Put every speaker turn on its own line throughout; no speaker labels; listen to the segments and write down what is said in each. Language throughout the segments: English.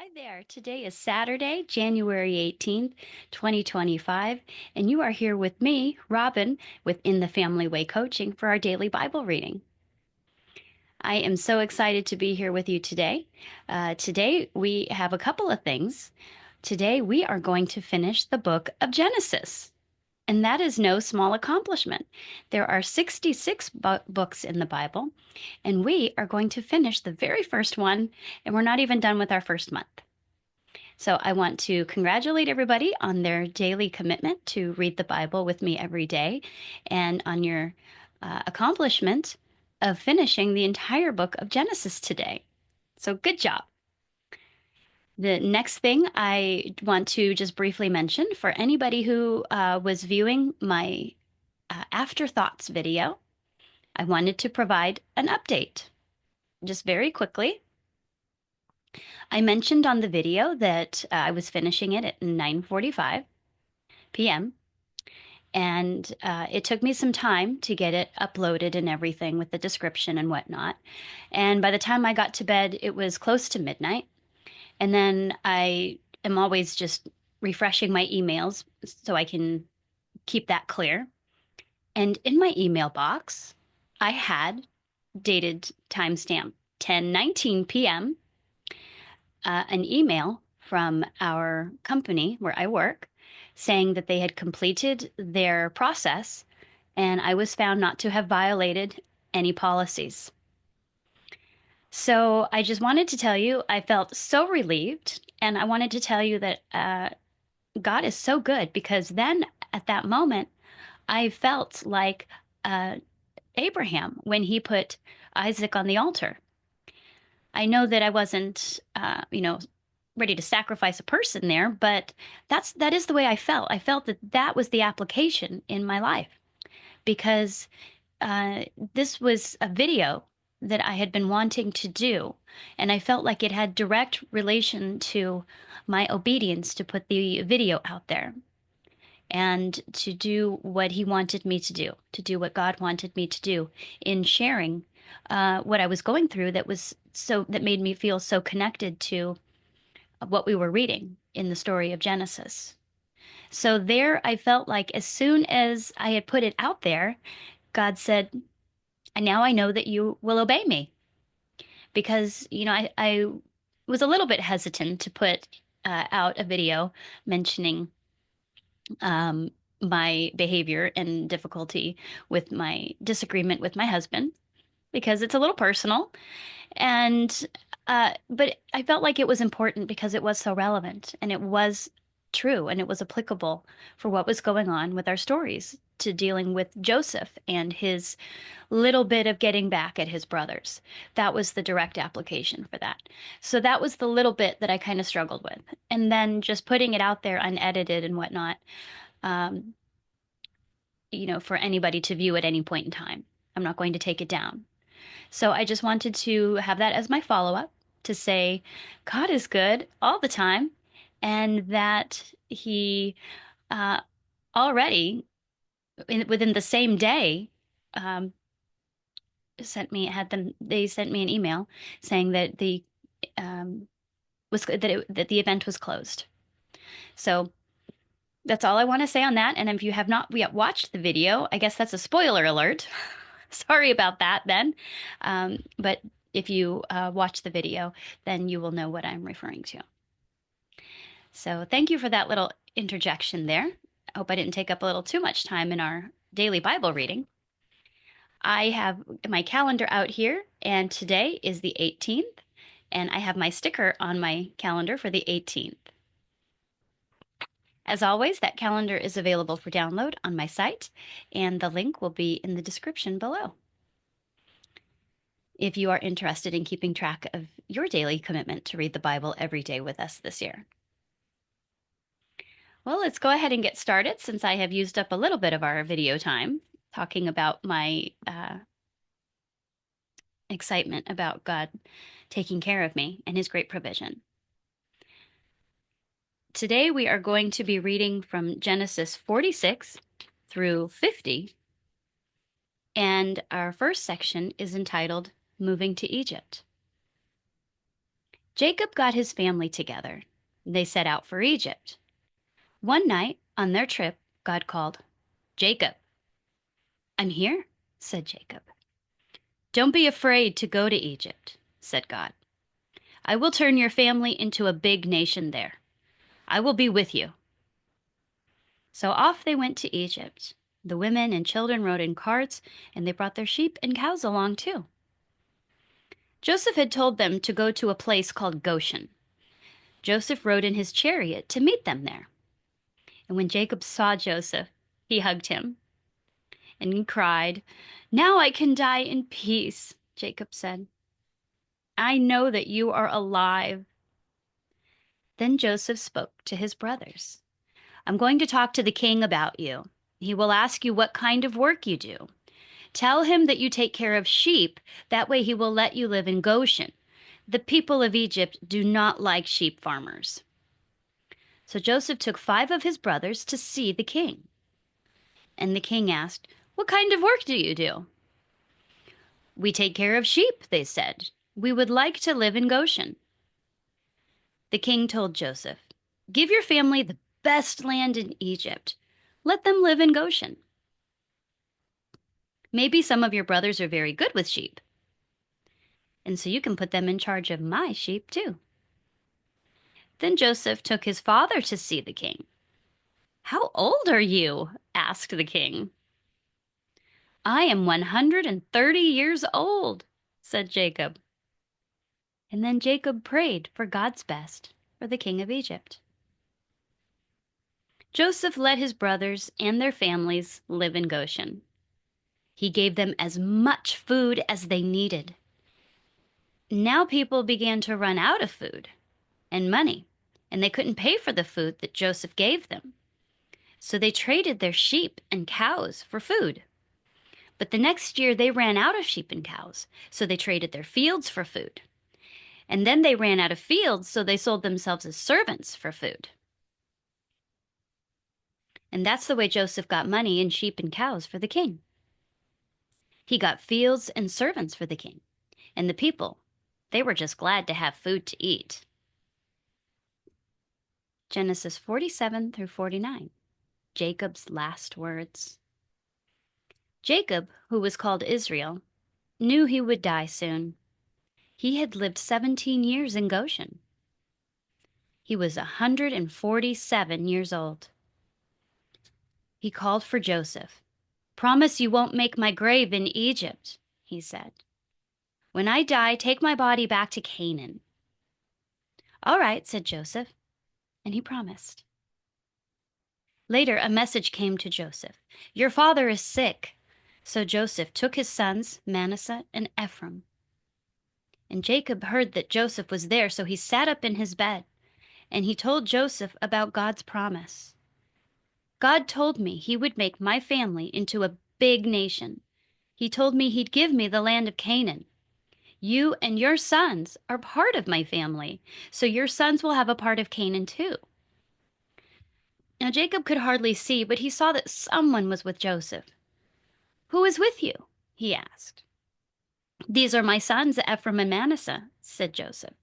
Hi there. Today is Saturday, January 18th, 2025, and you are here with me, Robin, with In the Family Way Coaching for our daily Bible reading. I am so excited to be here with you today. Today we have a couple of things. Today we are going to finish the book of Genesis, and that is no small accomplishment. There are 66 books in the Bible, and we are going to finish the very first one, and we're not even done with our first month. So I want to congratulate everybody on their daily commitment to read the Bible with me every day and on your accomplishment of finishing the entire book of Genesis today. So good job. The next thing I want to just briefly mention for anybody who was viewing my afterthoughts video, I wanted to provide an update just very quickly. I mentioned on the video that I was finishing it at 9:45 p.m. And it took me some time to get it uploaded and everything with the description and whatnot. And by the time I got to bed, it was close to midnight. And then I am always just refreshing my emails so I can keep that clear. And in my email box, I had dated timestamp 10:19 p.m. An email from our company where I work saying that they had completed their process and I was found not to have violated any policies. So I just wanted to tell you, I felt so relieved. And I wanted to tell you that God is so good because then at that moment, I felt like uh, Abraham when he put Isaac on the altar. I know that I wasn't, ready to sacrifice a person there, but that is the way I felt. I felt that that was the application in my life because uh, this was a video that I had been wanting to do, and I felt like it had direct relation to my obedience to put the video out there and to do what he wanted me to do what God wanted me to do in sharing what I was going through that made me feel so connected to what we were reading in the story of Genesis. So there I felt like as soon as I had put it out there, God said, and now I know that you will obey me because, I was a little bit hesitant to put out a video mentioning um, my behavior and difficulty with my disagreement with my husband because it's a little personal. And, but I felt like it was important because it was so relevant and it was true and it was applicable for what was going on with our stories to dealing with Joseph and his little bit of getting back at his brothers. That was the direct application for that. So that was the little bit that I kind of struggled with. And then just putting it out there unedited and whatnot, um, for anybody to view at any point in time. I'm not going to take it down. So I just wanted to have that as my follow-up to say God is good all the time and that he uh, already within the same day um, they sent me an email saying that the um, that the event was closed. So that's all I want to say on that. And if you have not yet watched the video, I guess that's a spoiler alert. Sorry about that then. But if you watch the video, then you will know what I'm referring to. So thank you for that little interjection there. I hope I didn't take up a little too much time in our daily Bible reading. I have my calendar out here, and today is the 18th, and I have my sticker on my calendar for the 18th. As always, that calendar is available for download on my site, and the link will be in the description below. If you are interested in keeping track of your daily commitment to read the Bible every day with us this year. Well, let's go ahead and get started since I have used up a little bit of our video time talking about my excitement about God taking care of me and his great provision. Today we are going to be reading from Genesis 46 through 50, and our first section is entitled Moving to Egypt. Jacob got his family together. They set out for Egypt. One night on their trip, God called, "Jacob." "I'm here," said Jacob. "Don't be afraid to go to Egypt," said God. "I will turn your family into a big nation there. I will be with you." So off they went to Egypt. The women and children rode in carts, and they brought their sheep and cows along too. Joseph had told them to go to a place called Goshen. Joseph rode in his chariot to meet them there. And when Jacob saw Joseph, he hugged him and he cried. "Now I can die in peace," Jacob said. "I know that you are alive." Then Joseph spoke to his brothers. "I'm going to talk to the king about you. He will ask you what kind of work you do. Tell him that you take care of sheep. That way he will let you live in Goshen. The people of Egypt do not like sheep farmers." So Joseph took 5 of his brothers to see the king. And the king asked, "What kind of work do you do?" "We take care of sheep," they said. "We would like to live in Goshen." The king told Joseph, "Give your family the best land in Egypt. Let them live in Goshen. Maybe some of your brothers are very good with sheep, and so you can put them in charge of my sheep too." Then Joseph took his father to see the king. "How old are you?" asked the king. "I am 130 years old," said Jacob. And then Jacob prayed for God's best for the king of Egypt. Joseph let his brothers and their families live in Goshen. He gave them as much food as they needed. Now people began to run out of food and money, and they couldn't pay for the food that Joseph gave them. So they traded their sheep and cows for food. But the next year they ran out of sheep and cows, so they traded their fields for food. And then they ran out of fields, so they sold themselves as servants for food. And that's the way Joseph got money in sheep and cows for the king. He got fields and servants for the king. And the people, they were just glad to have food to eat. Genesis 47 through 49, Jacob's last words. Jacob, who was called Israel, knew he would die soon. He had lived 17 years in Goshen. He was 147 years old. He called for Joseph. "Promise you won't make my grave in Egypt," he said. "When I die, take my body back to Canaan." "All right," said Joseph, and he promised. Later, a message came to Joseph. "Your father is sick." So Joseph took his sons, Manasseh and Ephraim. And Jacob heard that Joseph was there, so he sat up in his bed, and he told Joseph about God's promise. "God told me he would make my family into a big nation. He told me he'd give me the land of Canaan. You and your sons are part of my family, so your sons will have a part of Canaan too." Now Jacob could hardly see, but he saw that someone was with Joseph. "Who is with you?" he asked. "These are my sons, Ephraim and Manasseh," said Joseph.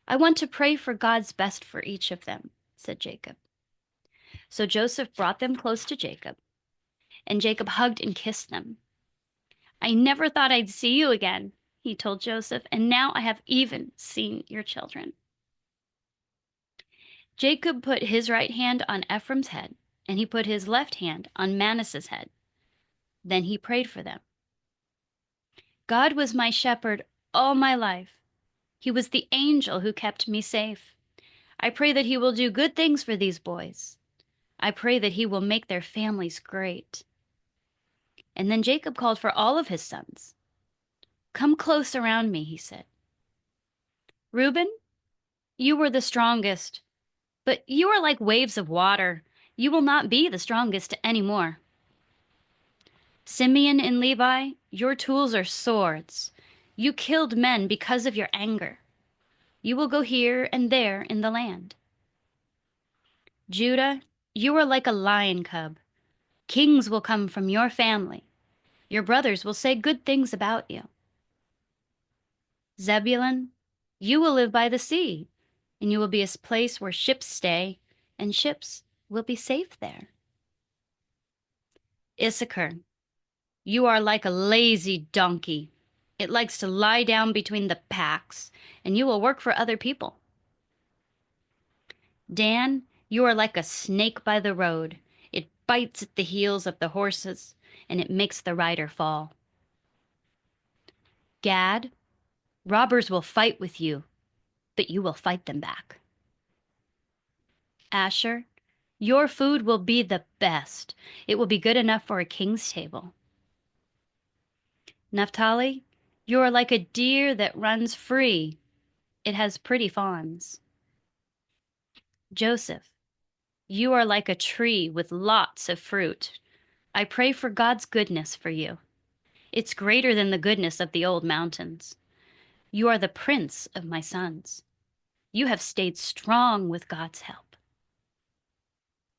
"I want to pray for God's best for each of them," said Jacob. So Joseph brought them close to Jacob, and Jacob hugged and kissed them. "I never thought I'd see you again," he told Joseph, "and now I have even seen your children." Jacob put his right hand on Ephraim's head, and he put his left hand on Manasseh's head. Then he prayed for them. "God was my shepherd all my life. He was the angel who kept me safe. I pray that he will do good things for these boys. I pray that he will make their families great." And then Jacob called for all of his sons. "Come close around me," he said. "Reuben, you were the strongest, but you are like waves of water. You will not be the strongest anymore. Simeon and Levi, your tools are swords. You killed men because of your anger. You will go here and there in the land. Judah, you are like a lion cub. Kings will come from your family. Your brothers will say good things about you. Zebulun, You will live by the sea, and you will be a place where ships stay, and ships will be safe there. Issachar, you are like a lazy donkey. It likes to lie down between the packs, and you will work for other people. Dan, you are like a snake by the road. It bites at the heels of the horses, and it makes the rider fall. Gad, robbers will fight with you, but you will fight them back. Asher, your food will be the best. It will be good enough for a king's table. Naphtali, you are like a deer that runs free. It has pretty fawns. Joseph, you are like a tree with lots of fruit. I pray for God's goodness for you. It's greater than the goodness of the old mountains. You are the prince of my sons. You have stayed strong with God's help.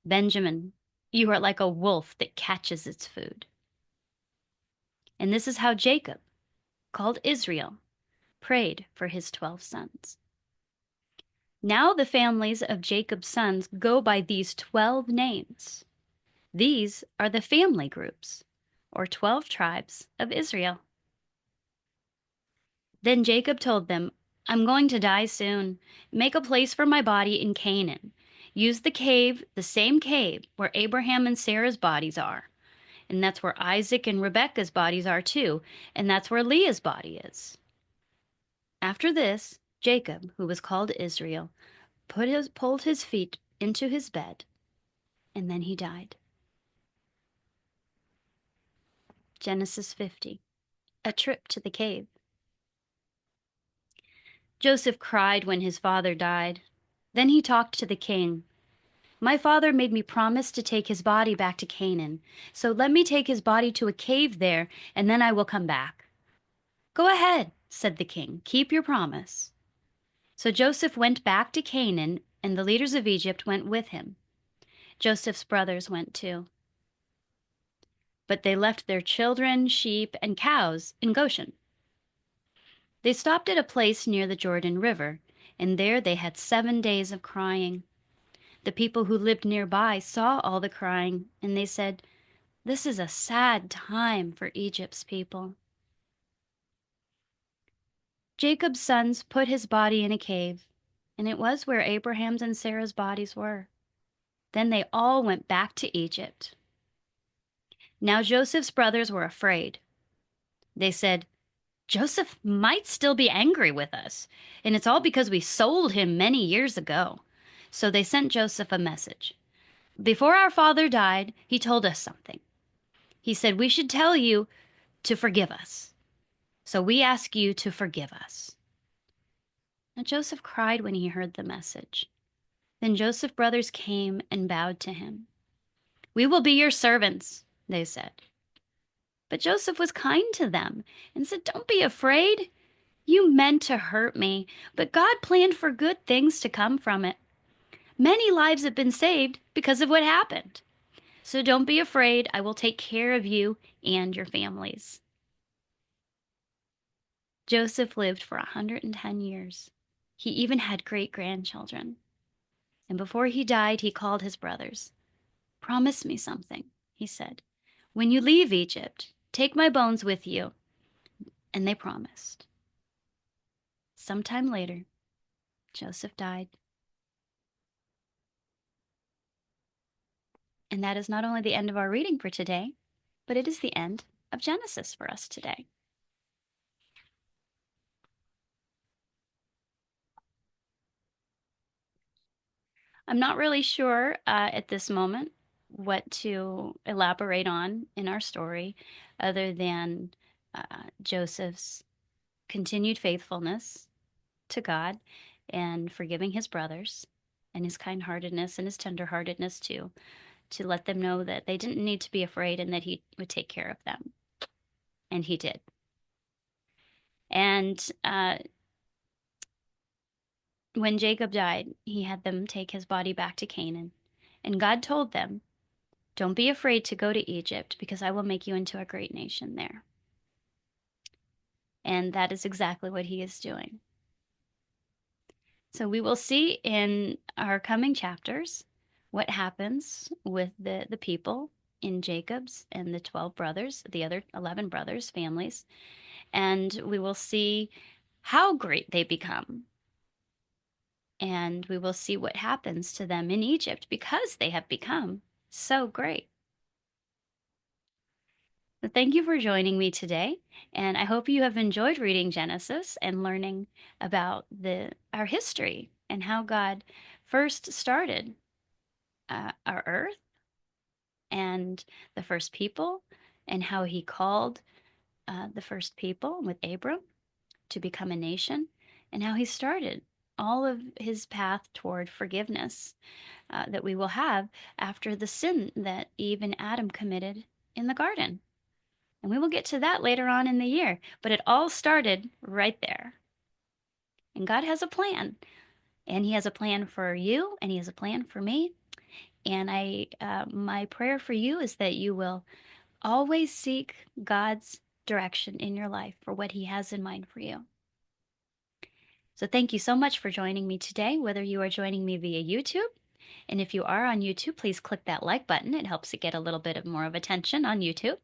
Benjamin, you are like a wolf that catches its food. And this is how Jacob, called Israel, prayed for his 12 sons. Now the families of Jacob's sons go by these 12 names. These are the family groups, or 12 tribes of Israel. Then Jacob told them, I'm going to die soon. Make a place for my body in Canaan. Use the cave, the same cave where Abraham and Sarah's bodies are. And that's where Isaac and Rebekah's bodies are too. And that's where Leah's body is. After this, Jacob, who was called Israel, pulled his feet into his bed, and then he died. Genesis 50, a trip to the cave. Joseph cried when his father died. Then he talked to the king. My father made me promise to take his body back to Canaan, so let me take his body to a cave there, and then I will come back. Go ahead, said the king. Keep your promise. So Joseph went back to Canaan, and the leaders of Egypt went with him. Joseph's brothers went too. But they left their children, sheep, and cows in Goshen. They stopped at a place near the Jordan River, and there they had 7 days of crying. The people who lived nearby saw all the crying, and they said, This is a sad time for Egypt's people. Jacob's sons put his body in a cave, and it was where Abraham's and Sarah's bodies were. Then they all went back to Egypt. Now Joseph's brothers were afraid. They said, Joseph might still be angry with us, and it's all because we sold him many years ago. So they sent Joseph a message. Before our father died, he told us something. He said, we should tell you to forgive us. So we ask you to forgive us. Now Joseph cried when he heard the message. Then Joseph's brothers came and bowed to him. We will be your servants, they said. But Joseph was kind to them and said, Don't be afraid. You meant to hurt me, but God planned for good things to come from it. Many lives have been saved because of what happened. So don't be afraid. I will take care of you and your families. Joseph lived for 110 years. He even had great-grandchildren. And before he died, he called his brothers. Promise me something, he said. When you leave Egypt, take my bones with you. And they promised. Sometime later, Joseph died. And that is not only the end of our reading for today, but it is the end of Genesis for us today. I'm not really sure at this moment what to elaborate on in our story other than Joseph's continued faithfulness to God and forgiving his brothers, and his kind-heartedness and his tender-heartedness too, to let them know that they didn't need to be afraid and that he would take care of them. And he did. And when Jacob died, he had them take his body back to Canaan. And God told them, Don't be afraid to go to Egypt, because I will make you into a great nation there. And that is exactly what he is doing. So we will see in our coming chapters what happens with the people in Jacob's and the 12 brothers, the other 11 brothers' families, and we will see how great they become. And we will see what happens to them in Egypt because they have become so great. So thank you for joining me today, and I hope you have enjoyed reading Genesis and learning about our history and how God first started our earth and the first people, and how he called the first people with Abram to become a nation, and how he started all of his path toward forgiveness that we will have after the sin that Eve and Adam committed in the garden. And we will get to that later on in the year, but it all started right there. And God has a plan, and he has a plan for you, and he has a plan for me. And my prayer for you is that you will always seek God's direction in your life for what he has in mind for you. So thank you so much for joining me today, whether you are joining me via YouTube. And if you are on YouTube, please click that like button. It helps it get a little bit of more of attention on YouTube.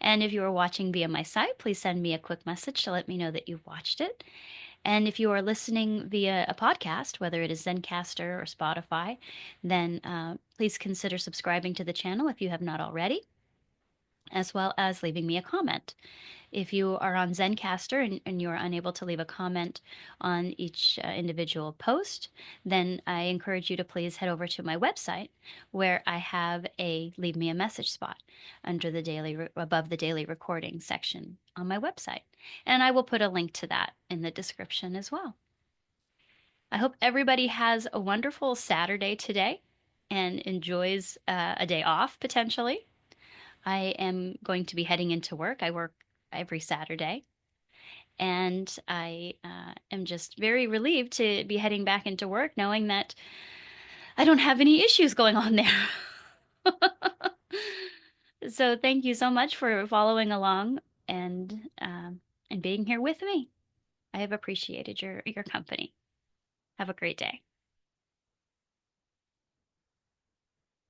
And if you are watching via my site, please send me a quick message to let me know that you've watched it. And if you are listening via a podcast, whether it is Zencastr or Spotify, then please consider subscribing to the channel if you have not already, as well as leaving me a comment. If you are on Zencastr and you are unable to leave a comment on each individual post, then I encourage you to please head over to my website where I have a leave me a message spot under above the daily recording section on my website. And I will put a link to that in the description as well. I hope everybody has a wonderful Saturday today and enjoys a day off potentially. I am going to be heading into work. I work every Saturday. And I am just very relieved to be heading back into work, knowing that I don't have any issues going on there. So thank you so much for following along and being here with me. I have appreciated your company. Have a great day.